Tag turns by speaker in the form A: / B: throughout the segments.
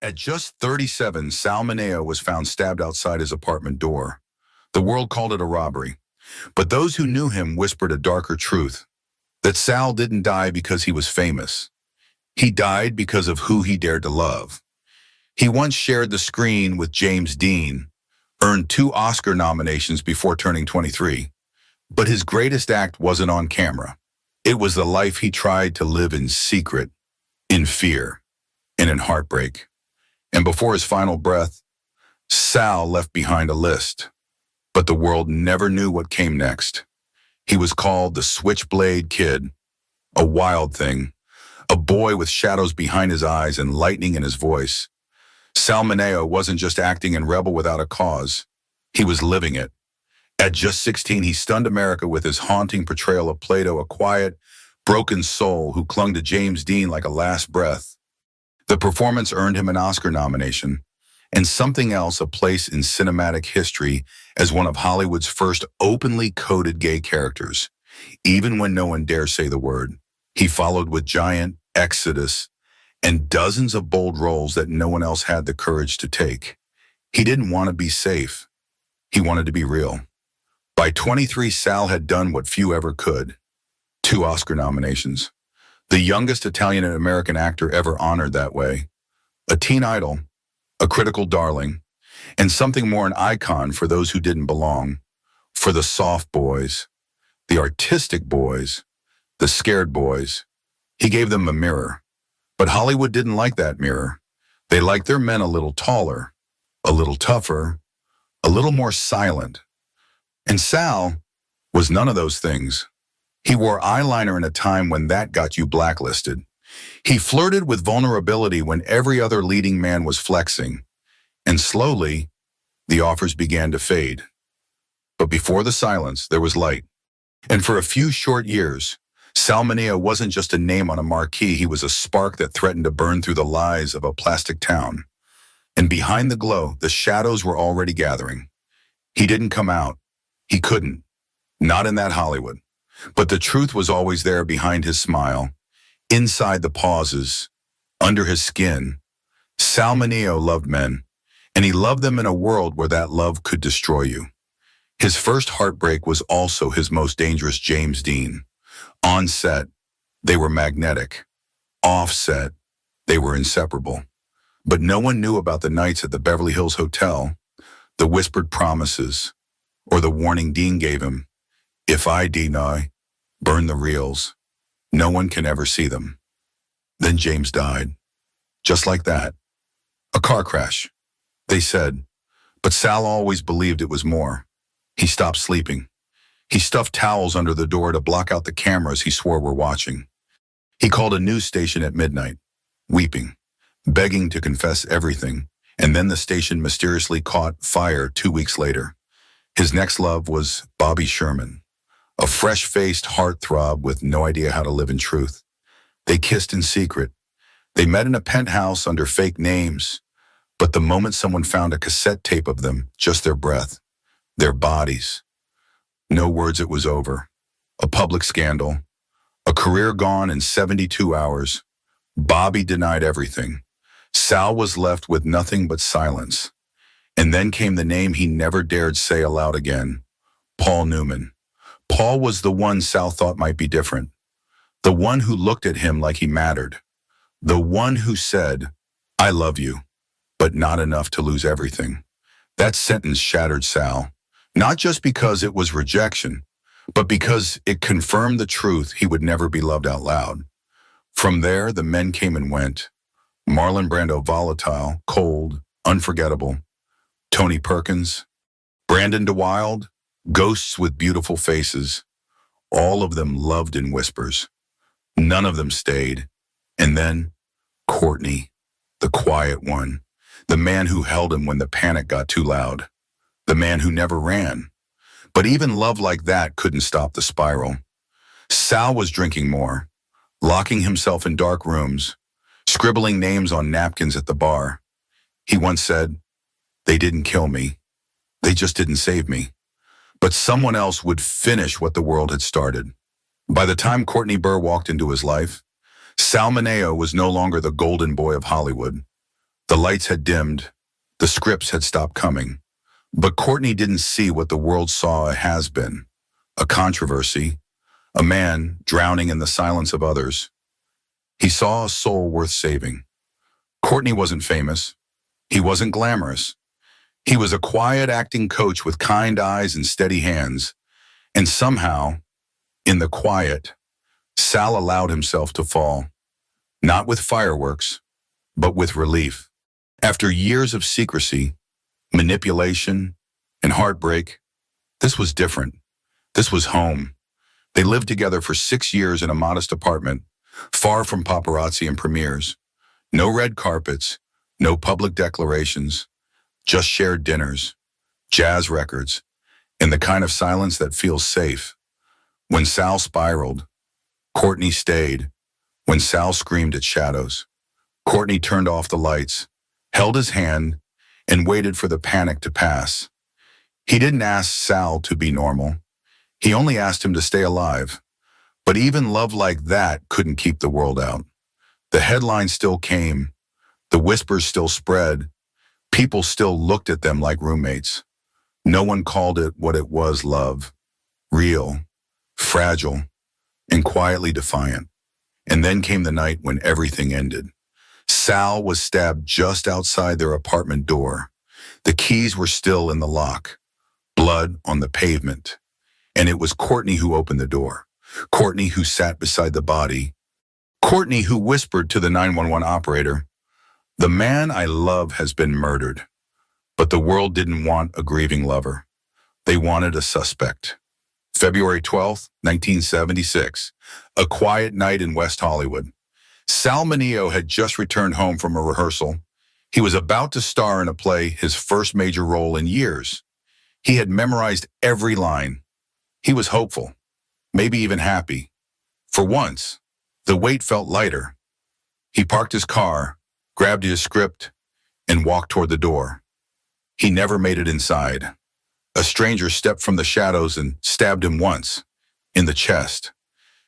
A: At just 37, Sal Mineo was found stabbed outside his apartment door. The world called it a robbery, but those who knew him whispered a darker truth, that Sal didn't die because he was famous. He died because of who he dared to love. He once shared the screen with James Dean, earned 2 Oscar nominations before turning 23, but his greatest act wasn't on camera. It was the life he tried to live in secret, in fear, and in heartbreak. And before his final breath, Sal left behind a list. But the world never knew what came next. He was called the Switchblade Kid, a wild thing, a boy with shadows behind his eyes and lightning in his voice. Sal Mineo wasn't just acting in Rebel without a cause. He was living it. At just 16, he stunned America with his haunting portrayal of Plato, a quiet, broken soul who clung to James Dean like a last breath. The performance earned him an Oscar nomination, and something else, a place in cinematic history as one of Hollywood's first openly coded gay characters. Even when no one dare say the word, he followed with Giant, Exodus, and dozens of bold roles that no one else had the courage to take. He didn't want to be safe. He wanted to be real. By 23, Sal had done what few ever could. 2 Oscar nominations. The youngest Italian-American actor ever honored that way. A teen idol, a critical darling, and something more, an icon for those who didn't belong. For the soft boys, the artistic boys, the scared boys. He gave them a mirror. But Hollywood didn't like that mirror. They liked their men a little taller, a little tougher, a little more silent. And Sal was none of those things. He wore eyeliner in a time when that got you blacklisted. He flirted with vulnerability when every other leading man was flexing. And slowly, the offers began to fade. But before the silence, there was light. And for a few short years, Sal Mineo wasn't just a name on a marquee, he was a spark that threatened to burn through the lies of a plastic town. And behind the glow, the shadows were already gathering. He didn't come out. He couldn't. Not in that Hollywood. But the truth was always there behind his smile, inside the pauses, under his skin. Sal Mineo loved men, and he loved them in a world where that love could destroy you. His first heartbreak was also his most dangerous. James Dean. On set, they were magnetic. Off set, they were inseparable. But no one knew about the nights at the Beverly Hills Hotel, the whispered promises, or the warning Dean gave him. If I deny, burn the reels. No one can ever see them. Then James died. Just like that. A car crash, they said. But Sal always believed it was more. He stopped sleeping. He stuffed towels under the door to block out the cameras he swore were watching. He called a news station at midnight, weeping, begging to confess everything, and then the station mysteriously caught fire 2 weeks later. His next love was Bobby Sherman, a fresh-faced heartthrob with no idea how to live in truth. They kissed in secret. They met in a penthouse under fake names, but the moment someone found a cassette tape of them, just their breath, their bodies. No words, it was over. A public scandal. A career gone in 72 hours. Bobby denied everything. Sal was left with nothing but silence. And then came the name he never dared say aloud again. Paul Newman. Paul was the one Sal thought might be different. The one who looked at him like he mattered. The one who said, I love you, but not enough to lose everything. That sentence shattered Sal. Not just because it was rejection, but because it confirmed the truth he would never be loved out loud. From there, the men came and went. Marlon Brando, volatile, cold, unforgettable. Tony Perkins, Brandon DeWilde, ghosts with beautiful faces. All of them loved in whispers. None of them stayed. And then, Courtney, the quiet one, the man who held him when the panic got too loud. The man who never ran. But even love like that couldn't stop the spiral. Sal was drinking more, locking himself in dark rooms, scribbling names on napkins at the bar. He once said, they didn't kill me. They just didn't save me. But someone else would finish what the world had started. By the time Courtney Burr walked into his life, Sal Mineo was no longer the golden boy of Hollywood. The lights had dimmed. The scripts had stopped coming. But Courtney didn't see what the world saw a has-been. A controversy. A man drowning in the silence of others. He saw a soul worth saving. Courtney wasn't famous. He wasn't glamorous. He was a quiet acting coach with kind eyes and steady hands. And somehow, in the quiet, Sal allowed himself to fall. Not with fireworks, but with relief. After years of secrecy, manipulation, and heartbreak, this was different. This was home. They lived together for 6 years in a modest apartment, far from paparazzi and premieres. No red carpets, no public declarations, just shared dinners, jazz records, and the kind of silence that feels safe. When Sal spiraled, Courtney stayed. When Sal screamed at shadows, Courtney turned off the lights, held his hand, and waited for the panic to pass. He didn't ask Sal to be normal. He only asked him to stay alive. But even love like that couldn't keep the world out. The headlines still came. The whispers still spread. People still looked at them like roommates. No one called it what it was: love. Real, fragile, and quietly defiant. And then came the night when everything ended. Sal was stabbed just outside their apartment door. The keys were still in the lock. Blood on the pavement. And it was Courtney who opened the door. Courtney who sat beside the body. Courtney who whispered to the 911 operator, "The man I love has been murdered." But the world didn't want a grieving lover. They wanted a suspect. February 12th, 1976, a quiet night in West Hollywood. Sal Mineo had just returned home from a rehearsal. He was about to star in a play, his first major role in years. He had memorized every line. He was hopeful, maybe even happy. For once, the weight felt lighter. He parked his car, grabbed his script, and walked toward the door. He never made it inside. A stranger stepped from the shadows and stabbed him once, in the chest.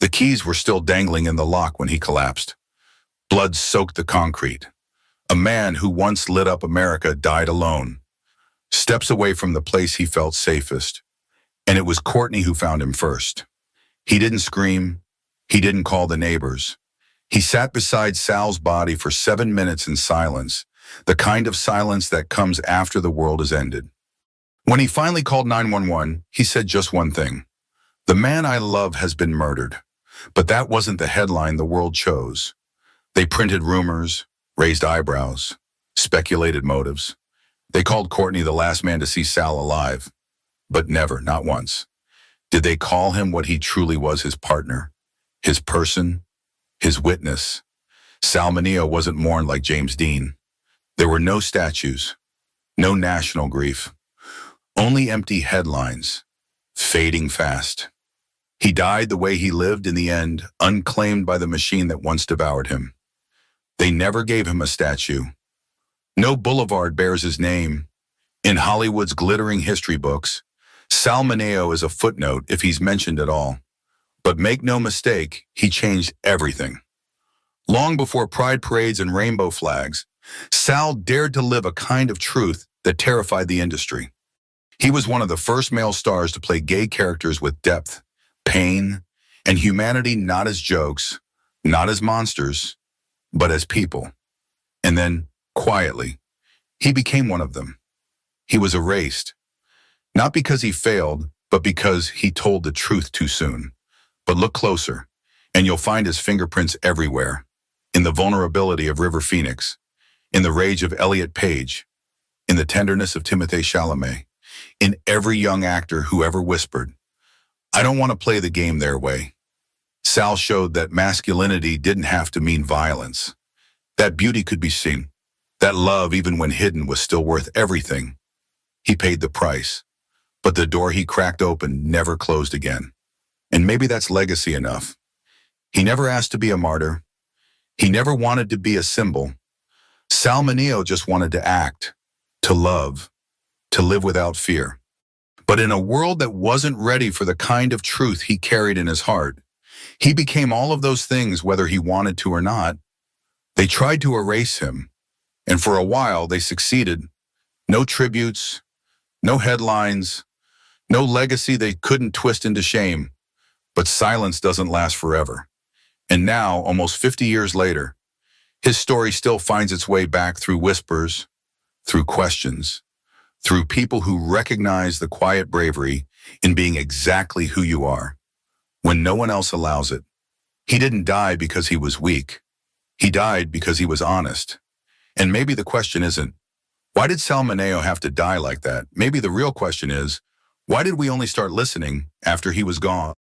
A: The keys were still dangling in the lock when he collapsed. Blood soaked the concrete. A man who once lit up America died alone, steps away from the place he felt safest. And it was Courtney who found him first. He didn't scream. He didn't call the neighbors. He sat beside Sal's body for 7 minutes in silence, the kind of silence that comes after the world has ended. When he finally called 911, he said just one thing: "The man I love has been murdered." But that wasn't the headline the world chose. They printed rumors, raised eyebrows, speculated motives. They called Courtney the last man to see Sal alive. But never, not once, did they call him what he truly was: his partner, his person, his witness. Sal Mineo wasn't mourned like James Dean. There were no statues, no national grief, only empty headlines, fading fast. He died the way he lived in the end, unclaimed by the machine that once devoured him. They never gave him a statue. No boulevard bears his name. In Hollywood's glittering history books, Sal Mineo is a footnote if he's mentioned at all. But make no mistake, he changed everything. Long before pride parades and rainbow flags, Sal dared to live a kind of truth that terrified the industry. He was one of the first male stars to play gay characters with depth, pain, and humanity, not as jokes, not as monsters, but as people. And then, quietly, he became one of them. He was erased. Not because he failed, but because he told the truth too soon. But look closer, and you'll find his fingerprints everywhere. In the vulnerability of River Phoenix, in the rage of Elliot Page, in the tenderness of Timothée Chalamet, in every young actor who ever whispered, "I don't want to play the game their way." Sal showed that masculinity didn't have to mean violence, that beauty could be seen, that love, even when hidden, was still worth everything. He paid the price, but the door he cracked open never closed again. And maybe that's legacy enough. He never asked to be a martyr. He never wanted to be a symbol. Sal Mineo just wanted to act, to love, to live without fear. But in a world that wasn't ready for the kind of truth he carried in his heart, he became all of those things whether he wanted to or not. They tried to erase him, And for a while, they succeeded. No tributes, no headlines, no legacy they couldn't twist into shame. But silence doesn't last forever. And now, almost 50 years later, his story still finds its way back through whispers, through questions, through people who recognize the quiet bravery in being exactly who you are, when no one else allows it. He didn't die because he was weak. He died because he was honest. And maybe the question isn't, why did Sal Mineo have to die like that? Maybe the real question is, why did we only start listening after he was gone?